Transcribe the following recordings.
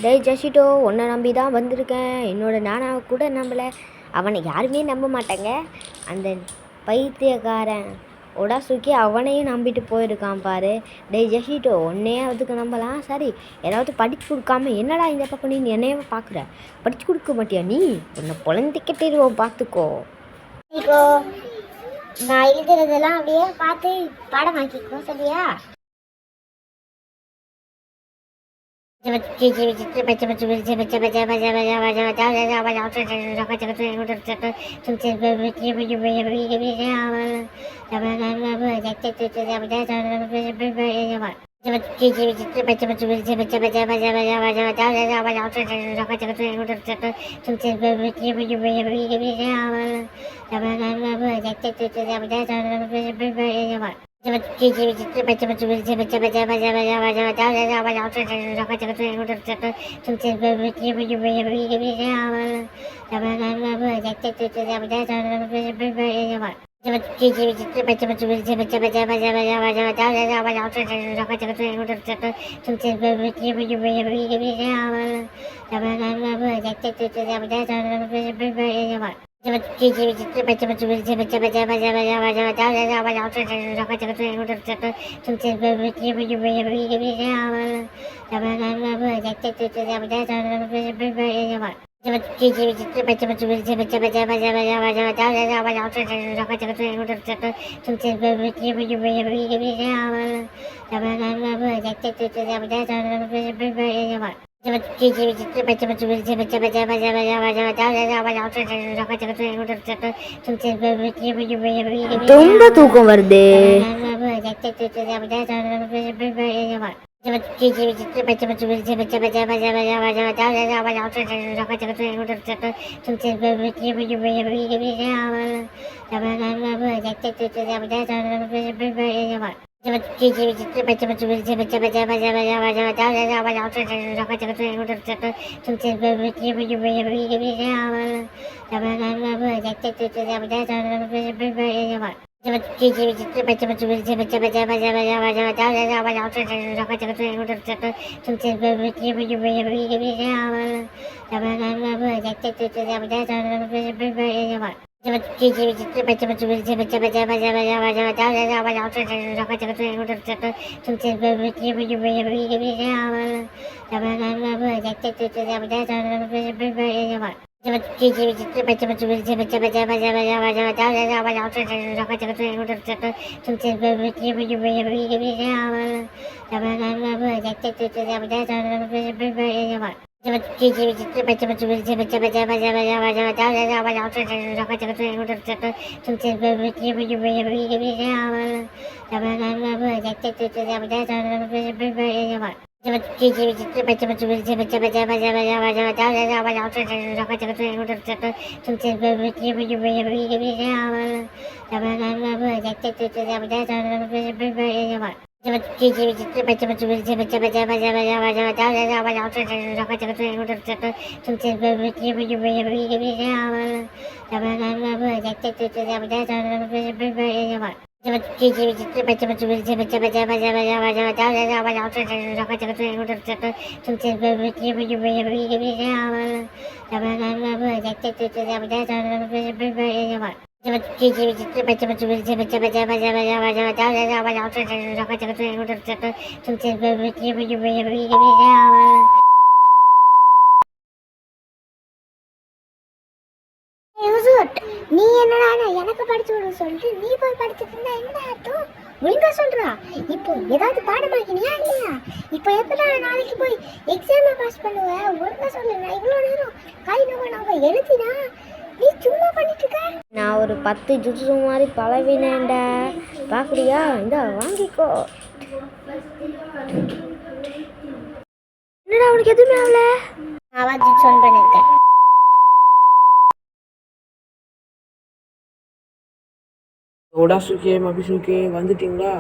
டேய் ஜஷிட்டோ, உன்னை நம்பி தான் வந்திருக்கேன். என்னோட நானாவை கூட நம்பலை. அவனை யாருமே நம்ப மாட்டாங்க. அந்த பைத்தியக்காரன் ஒடாசுக்கி அவனையும் நம்பிட்டு போயிருக்கான் பாரு. டேய் ஜஷிட்டோ, உன்னையே அதுக்கு நம்பலாம். சரி, ஏதாவது படித்து கொடுக்காம என்னடா இந்த பக்கம் நீ என்னையே பார்க்குற? படித்து கொடுக்க மாட்டியா நீ? உன்னை பொழந்துக்கிட்டேருவோம், பார்த்துக்கோ. நான் எழுதுறதெல்லாம் அப்படியே பார்த்து பாடமாக்கிக்கோ, சரியா? ரொம்ப தூக்கம் வருது. நீ என்னடா எனக்கு படிச்சு விட சொல்லிட்டு நீ போய் படிச்சுட்டு இருந்தா என்ன அர்த்தம்? ஒழுங்கா சொல்றா. இப்போ ஏதாவது பாடமாக்கினியா இல்லையா? இப்போ எப்படி நாளைக்கு போய் எக்ஸாமை பாஸ் பண்ணுவ? ஒழுங்கா சொல்லு. நான் இவ்வளோ நேரம் கை நம்ம எழுதினா நீ சும்மா பண்ணிட்டு இருக்க. நான் ஒரு 10 ஜூஸ் மாதிரி பழவினேன்டா, பார்க்குறியா? இந்த வாங்கிக்கோ. என்னடா உனக்கு எதுவுமே ஆகல? நான் ஜூஸ் ஆன் பண்ணிருக்கேன். ஒடாசுகே மபிசுகே வந்துட்டீங்களா?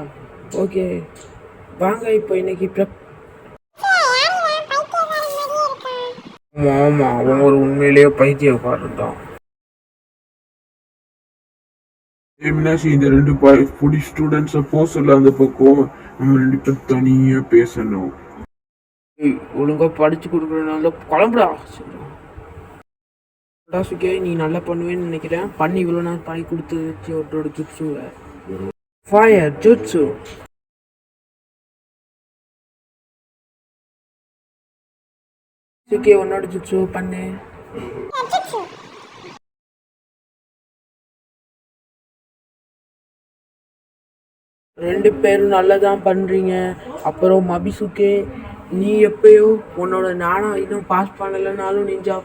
ஓகே வாங்க. இப்போ இன்னைக்கு ஆமா, அவங்க ஒரு உண்மையிலேயே பைத்தியக்காரன் தான். மீனாட்சி, இந்த 2 புடி ஸ்டூடெண்ட்ஸை போக சொல்ல அந்த பக்கம் நம்ம 2 பேரும் தனியா பேசணும். ஒழுங்காக படித்து கொடுக்குறதுனால குழம்புடா. சுகே நீ நல்லா பண்ணுவேன்னு நினைக்கிறேன். பண்ணி இவ்வளோ நேரம் பண்ணி கொடுத்து வச்சு ஒருத்தரோட ஜுட்ஸுவை ஃபயர் ஜுட்ஸு. சுகே உன்னோட ஜுட்ஸு பண்ணு. ரெண்டு பேரும் நல்லா தான் பண்ணுறீங்க. அப்புறம் மபிசுக்கே நீ எப்பயோ உன்னோட நானும் இன்னும் பாஸ் பண்ணலைனாலும் நிஞ்சா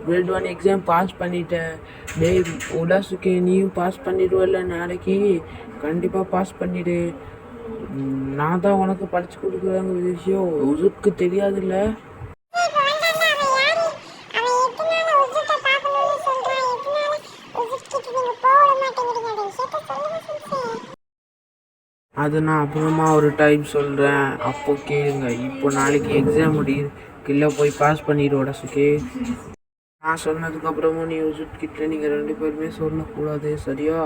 கிரேட் 1 எக்ஸாம் பாஸ் பண்ணிட்டேன். டேய் உடாசுக்கே நீயும் பாஸ் பண்ணிடுவல்ல நாளைக்கு. கண்டிப்பாக பாஸ் பண்ணிடு. நான் தான் உனக்கு படித்து கொடுக்குறேங்க விஷயம் உசுக்கு தெரியாதுல்ல. அது நான் அப்புறமா ஒரு டைம் சொல்கிறேன், அப்போ கேளுங்க. இப்போ நாளைக்கு எக்ஸாம் முடியல போய் பாஸ் பண்ணிடுவோட சுகே. நான் சொன்னதுக்கப்புறமும் நீ உசுட் கிட்ட நீங்கள் ரெண்டு பேருமே சொல்லக்கூடாது சரியா?